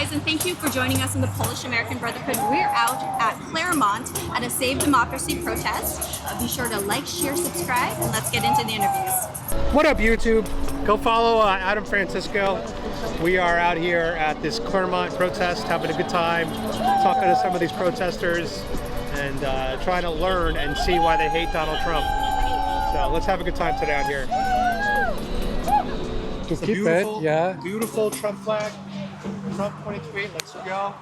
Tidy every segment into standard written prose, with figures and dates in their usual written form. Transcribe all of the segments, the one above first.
guys, and thank you for joining us in the Polish-American Brotherhood. We're out at Claremont at a Save Democracy protest. Be sure to like, share, subscribe, and let's get into the interviews. What up, YouTube? Go follow Adam Francisco. We are out here at this Clermont protest, having a good time, talking to some of these protesters, and trying to learn and see why they hate Donald Trump. So let's have a good time today out here. To keep it, yeah. Beautiful Trump flag. Trump 2023. Let's go.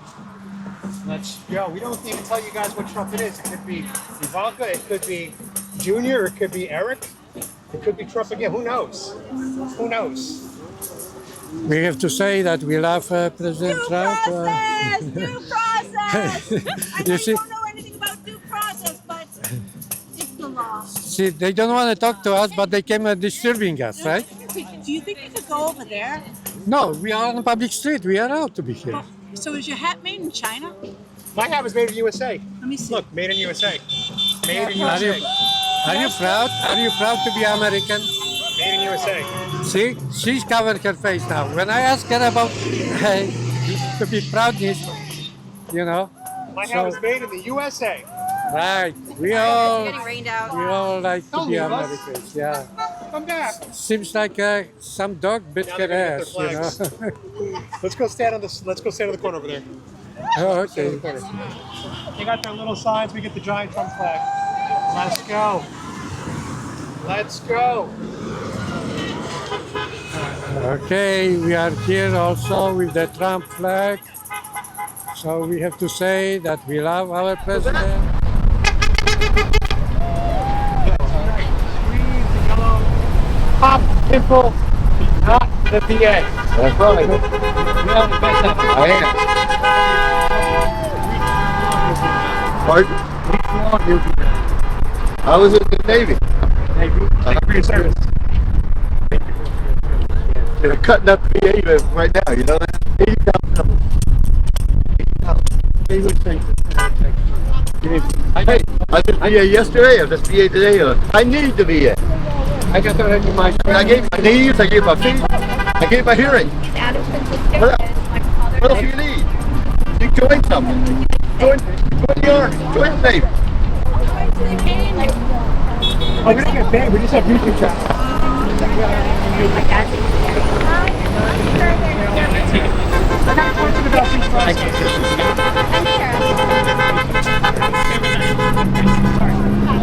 Let's go. We don't even tell you guys what Trump it is. It could be Ivanka. It could be Junior. It could be Eric. It could be Trump again. Who knows? Who knows? We have to say that we love President Trump. Due process! I know You see- you don't know anything about due process, but it's the law. See, they don't want to talk to us, but they came disturbing us, right? Do you think we could go over there? No, we are on a public street. We are allowed to be here. So is your hat made in China? My hat was made in USA. Let me see. Look, made in USA. Made in Are you, USA. are you proud? Are you proud to be American? Made in USA. See, she's covered her face now. When I ask her about to be proudness, you know, My hat was made in the USA. right? We It's all getting rained out. like to Don't be leave us. Americans. Yeah. Come back. Seems like some dog bit Now her they're gonna ass, get you their know. Let's go stand on this. Let's go stand in the corner over there. Oh, okay. They got their little signs. We get the giant Trump flag. Let's go. Let's go. Okay, we are here also with the Trump flag. So we have to say that we love our president. Pop pimple, not the VA. That's right. I am. Pardon? I was in the Navy. Thank you for your service. They're cutting up VA right now, you know that? 80,000. Hey, I did VA yesterday, I just VA today. I need the VA. I got that in my. I gave my knees, I gave my feet, I gave my hearing. Adam Francisco What else? and my father. What else do you need? You join something. Join the Army, join the Navy. Oh, we don't get paid. We just have YouTube channel.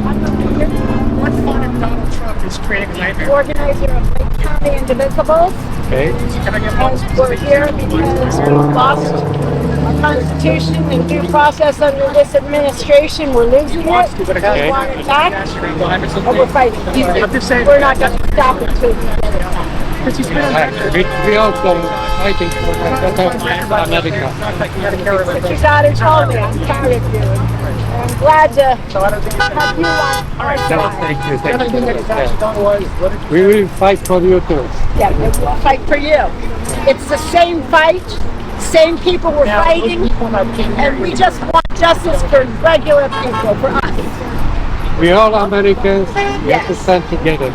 What's fun if Donald Trump is creating a nightmare? Organizer of Lake County Indivisibles. Okay. Can I get And we're here because we've lost our Constitution and due process under this administration. We're losing it. We want it back, but we're fighting. I'm just saying. We're not going to stop until we get it back. We also fighting for a better America. Your daughter told me I'm proud of you. And I'm glad to have you on our side. Thank you. We will fight for you too. Yeah, we'll fight for you. It's the same fight, same people we're fighting, and we just want justice for regular people, for us. We all Americans. We have to stand together.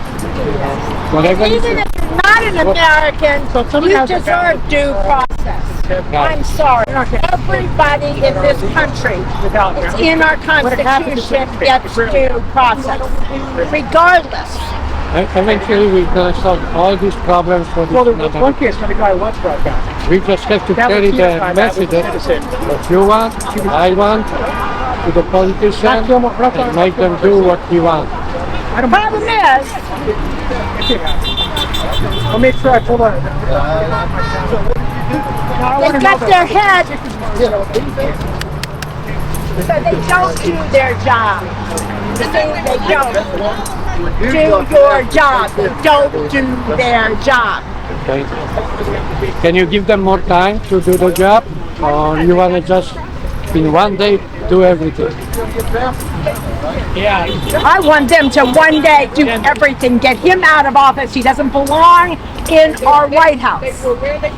Whatever is Even if you're not an American, you deserve due process. I'm sorry. Everybody in this country, it's in our Constitution, gets due process, regardless. eventually we're going to solve all these problems for Well, this there was one case when the guy was brought down. We just have to That was carry the the time, that was message innocent. that you want, I want, to the politicians, and make them do what we want. The problem is, I'll make sure I pull the. they got their head, so they don't do their job. They don't do your job. They don't do their job. Okay. Can you give them more time to do the job, or you want to just in one day do everything? Yeah. I want them to one day do everything, get him out of office. He doesn't belong in our White House.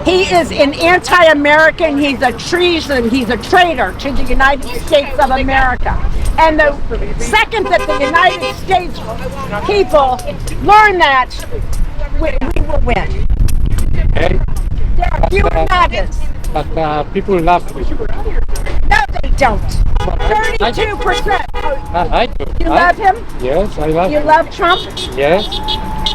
He is an anti-American. He's a treason. He's a traitor to the United States of America. And the second that the United States people learn that, we will win. Okay. There are fewer MAGAs. but people love me. No, they don't. 32%. I do. You love him? Yes, I love You him. love Trump? Yes.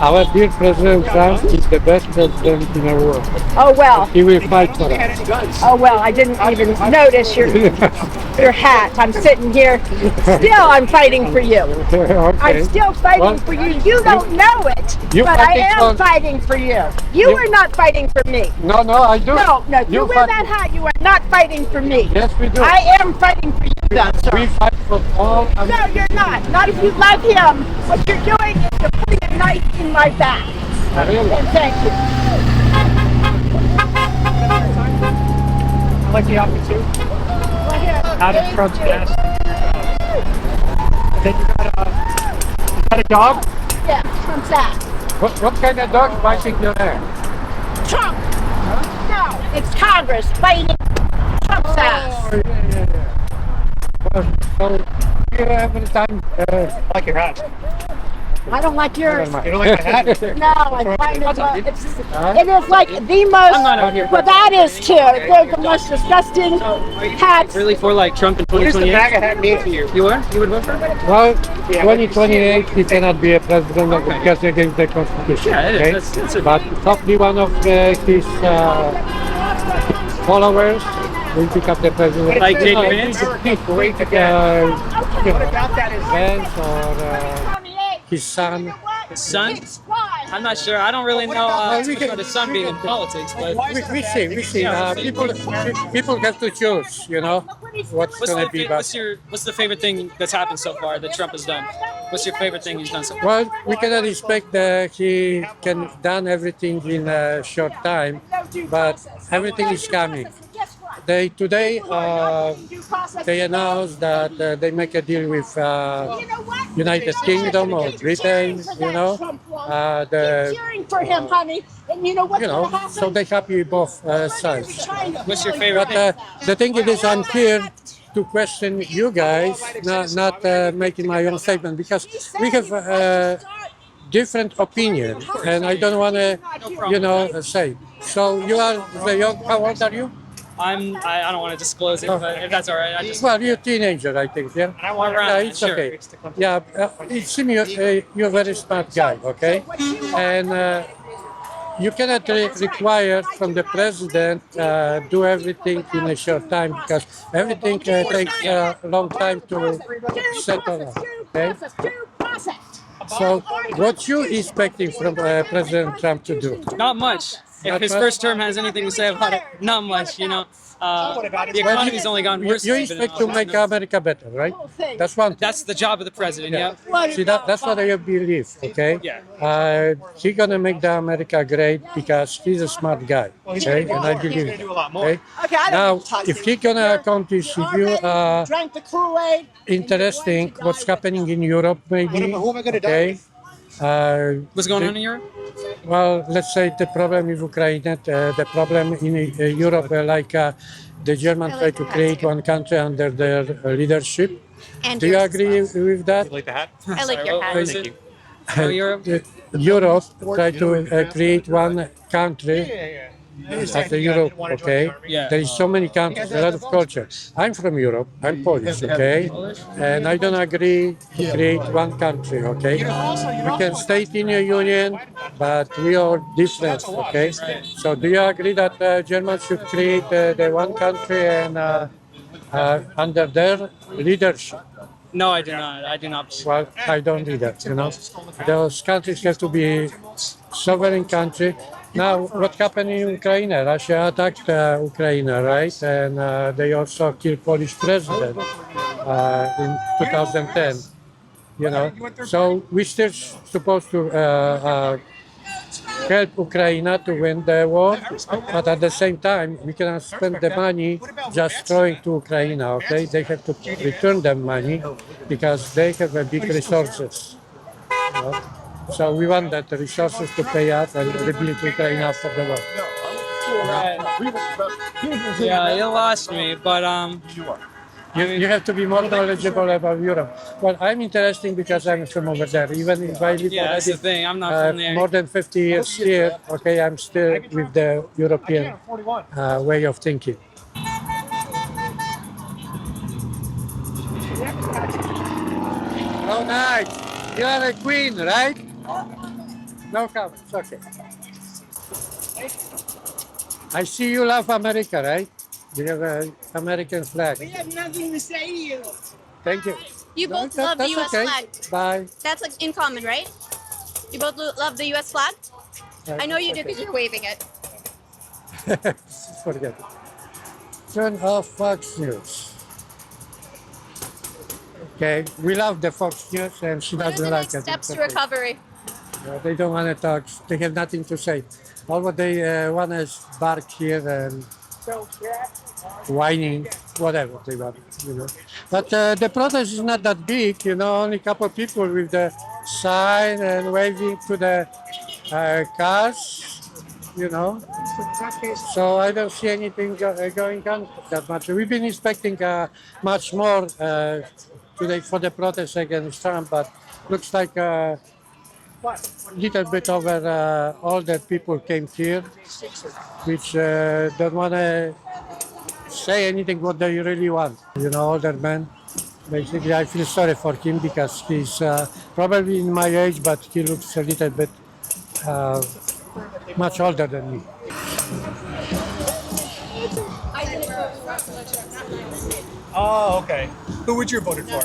Our dear President Trump is the best president in the world. Oh well. He will fight for us. Oh well. I didn't even notice your hat. I'm sitting here. Still, I'm fighting for you. Okay. I'm still fighting Well, for you. You don't know it, you but I fighting am for- fighting for you. You are not fighting for me. No, I do. No, you wear fight- that hat. You are not fighting for me. Yes, we do. I am fighting for you, though, We sir. fight for all. No, you're not. Not if you love him. What you're doing is you're putting a knife in my back. Really? And thank you. I like the outfit too. Out of protest. Then you got a dog? Yeah, Trump's ass. What kind of dog biting your hair? Trump. No, it's Congress fighting Trump's ass. Oh, yeah. Well, so, every time. I like your hat. I don't like yours. You don't like my hat? No, I find it is like the most. not out here. Well, that is too. They're the most disgusting hats. Really for like Trump in What does the 2028? MAGA hat mean for you? You would? You would vote for him? Well, 2028 he cannot be a president because against the constitution. Yeah, it is. Okay? That's a- But probably one of his followers will become the president. Like J.D. Vance? Great to get. You What know, about that is Vance or his son. His son? I'm not sure. I don't really know too much about his son being in politics, but We see. People have to choose, you know, what's going to be best. what's the favorite thing that's happened so far that Trump has done? What's your favorite thing he's done so far? Well, we cannot expect that he can done everything in a short time, but everything is coming. Today they announced that they make a deal with United Kingdom or Britain, you know. Cheering for him, honey. And you know what's You know, gonna happen? so they happy both sides. What's your favorite But thing? the thing is, I'm here to question you guys, not making my own statement, because we have different opinion, and I don't want to, say. So you are the young. How old are you? I don't want to disclose it, but if that's all right, I just Well, you're a teenager, I think. Yeah. around. Yeah, it's sure. okay. Yeah, it seems you're a very smart guy, okay? And you cannot require from the president do everything in a short time, because everything takes a long time to settle. Okay. So, what you expecting from President Trump to do? Not much. If Not his much? first term has anything to say about it, not much. You know, the economy's only gone worse. You since he's been in expect to office, make you know. America better, right? That's one thing. That's the job of the president. Yeah. See, that's what I believe, okay? Yeah. He's gonna make the America great because he's a smart guy, okay? And I believe it, okay? Okay, I don't Now, need to talk if to he gonna accomplish, if you are drank the Kool-Aid. interesting what's happening in Europe, maybe, okay? What's going on in Europe? Well, let's say the problem with Ukraine, the problem in Europe, the Germans try to create one country under their leadership. And Do you yours as agree well. with that? Like the hat? I like your What hat. was it? Oh, Europe? Europe try to create one country as a Europe, okay? Yeah. There is so many countries, a lot of culture. I'm from Europe, I'm Polish, okay? And I don't agree to create one country, okay? We can stay in a union, but we are different, okay? So do you agree that Germans should create the one country and under their leadership? No, I do not. I do not. Well, I don't do that, you know. Those countries have to be sovereign country. Now, what happened in Ukraine? Russia attacked Ukraine, right? And they also killed Polish president in 2010, you know. So we're still supposed to help Ukraine to win the war, but at the same time, we cannot spend the money just throwing to Ukraine, okay? They have to return them money because they have big resources. You know? So we want that the resources to pay up and rebuild Ukraine after the war. Yeah, you lost me, but You have to be more knowledgeable about Europe. Well, I'm interesting because I'm from over there. Even if I live Yeah, that's already the thing. I'm not from there. more than 50 years here, okay, I'm still with the European way of thinking. Oh, nice. You are a queen, right? No comments. Okay. I see you love America, right? You have an American flag. We have nothing to say to you. Thank you. You No, both love the that's U.S. okay. flag. Bye. That's like in common, right? You both love the U.S. flag? I know you do because you're waving it. Forget it. Turn off Fox News. Okay, we love the Fox News and she What are doesn't the like next it. steps It's to okay. recovery? They don't want to talk. They have nothing to say. All what they want is bark here and whining, whatever they want, you know. But the protest is not that big, you know, only a couple of people with the sign and waving to the cars, you know. So I don't see anything going on that much. We've been expecting much more today for the protest against Trump, but looks like little bit over all the people came here, which don't want to say anything what they really want. You know, older man. Basically, I feel sorry for him because he's probably in my age, but he looks a little bit much older than me. Oh, okay. Who would you have voted for?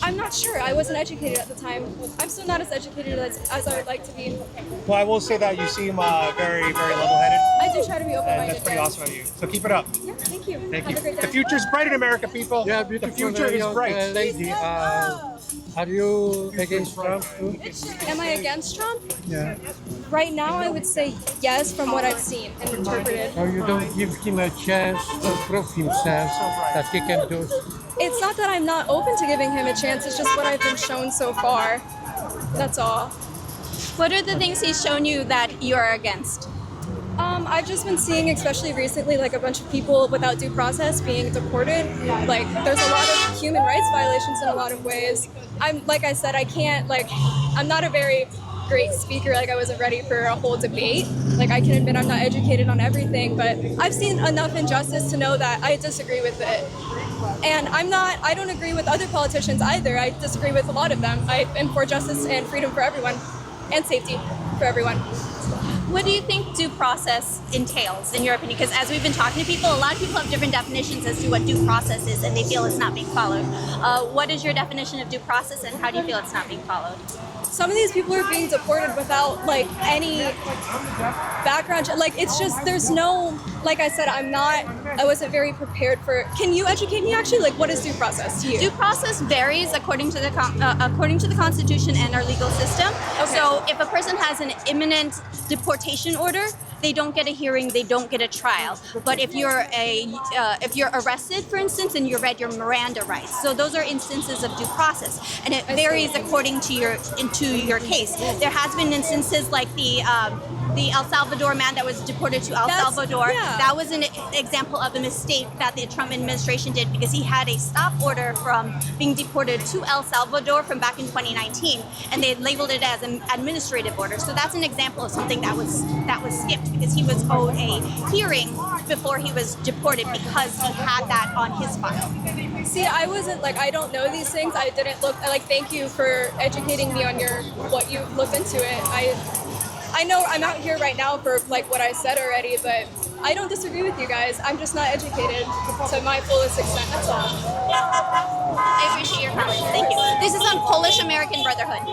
I'm not sure. I wasn't educated at the time. I'm still not as educated as I would like to be. Well, I will say that you seem very, very level-headed, I do try to be and open-minded. that's pretty awesome of you. So keep it up. Yeah, thank you. Thank Have you. a great day. The future's bright in America, people. Yeah, the beautiful future is young, bright. lady. Are you against Trump too? Am I against Trump? Yeah. Right now, I would say yes from what I've seen and interpreted. So you don't give him a chance to prove himself that he can do. It's not that I'm not open to giving him a chance. It's just what I've been shown so far. That's all. What are the things he's shown you that you are against? I've just been seeing, especially recently, like a bunch of people without due process being deported. Like, there's a lot of human rights violations in a lot of ways. Like I said, I'm not a very great speaker. Like, I wasn't ready for a whole debate. Like, I can admit I'm not educated on everything, but I've seen enough injustice to know that I disagree with it. And I don't agree with other politicians either. I disagree with a lot of them. I am for justice and freedom for everyone and safety for everyone. What do you think due process entails, in your opinion? Because as we've been talking to people, a lot of people have different definitions as to what due process is, and they feel it's not being followed. What is your definition of due process, and how do you feel it's not being followed? Some of these people are being deported without like any background. Like, it's just, there's no, like I said, I wasn't very prepared for. Can you educate me actually? Like, what is due process to you? Due process varies according to the Constitution and our legal system. Okay. So if a person has an imminent deportation order, they don't get a hearing, they don't get a trial. But if you're arrested, for instance, and you're read your Miranda rights, so those are instances of due process, and it varies according to your case. There has been instances like the El Salvador man that was deported to El Salvador. Yeah. That was an example of a mistake that the Trump administration did, because he had a stop order from being deported to El Salvador from back in 2019, and they labeled it as an administrative order. So that's an example of something that was skipped, because he was owed a hearing before he was deported because he had that on his file. See, I wasn't like, I don't know these things. I didn't look. Thank you for educating me on what you looked into it. I know I'm out here right now for like what I said already, but I don't disagree with you guys. I'm just not educated to my fullest extent. That's all. I appreciate your comments. Thank you. This is on Polish American Brotherhood.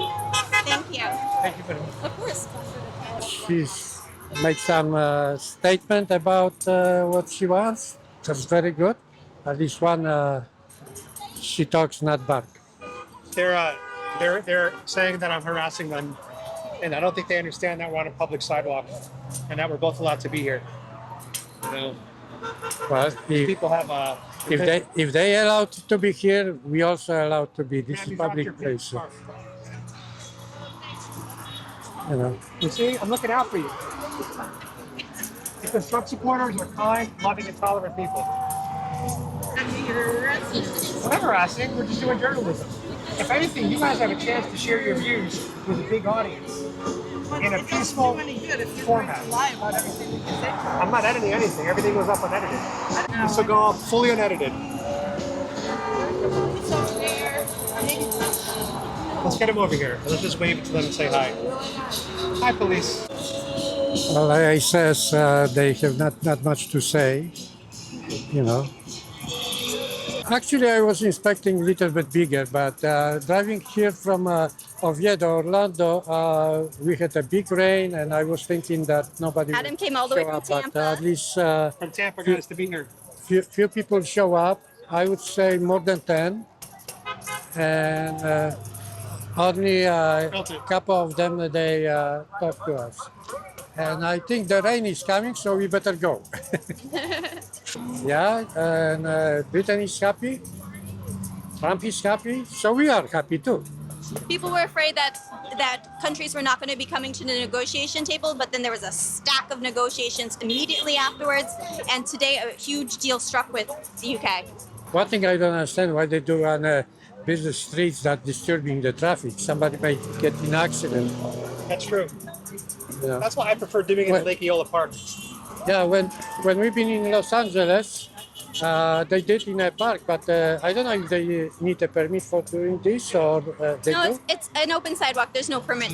Thank you. Thank you very much. Of course. She's made some statement about what she wants. That's very good. At least one, she talks not back. They're saying that I'm harassing them, and I don't think they understand that we're on a public sidewalk, and that we're both allowed to be here. You know, Well, people have if they allowed to be here, we also allowed to be. This is public place. So, you know. You see, I'm looking out for you. Because Trump supporters are kind, loving, and tolerant people. We're not harassing, we're just doing journalism. If anything, you guys have a chance to share your views with a big audience in a peaceful format. I'm not editing anything, everything goes up unedited. This will go up fully unedited. Let's get him over here. Let's just wave to them and say hi. Hi, police. Well, I says they have not much to say, you know. Actually, I was expecting a little bit bigger, but driving here from Oviedo, Orlando, we had a big rain, and I was thinking that nobody Adam would came all the way show from up, but Tampa. at least From Tampa, got us to be here. few people show up. I would say more than 10, and only a couple of them they talk to us. And I think the rain is coming, so we better go. Yeah, and Britain is happy, Trump is happy, so we are happy too. People were afraid that countries were not going to be coming to the negotiation table, but then there was a stack of negotiations immediately afterwards, and today a huge deal struck with the UK. One thing I don't understand why they do on busy streets that disturbing the traffic. Somebody might get in an accident. That's true. You know? That's why I prefer doing it in Lake Eola Park. Yeah, when we've been in Los Angeles, they did in a park, but I don't know if they need a permit for doing this or they No, do. it's an open sidewalk. There's no permit.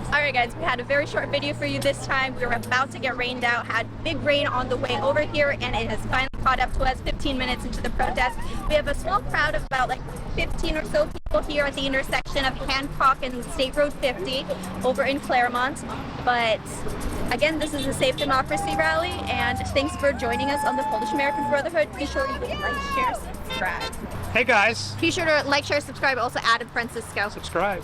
Alright guys, we had a very short video for you this time. We were about to get rained out, had big rain on the way over here, and it has finally caught up to us 15 minutes into the protest. We have a small crowd of about like 15 or so people here at the intersection of Hancock and State Road 50 over in Claremont. But again, this is a Safe Democracy rally, and thanks for joining us on the Polish American Brotherhood. Be sure you like, share, subscribe. Hey guys, Be sure to like, share, subscribe. Also, Adam Francisco. subscribe.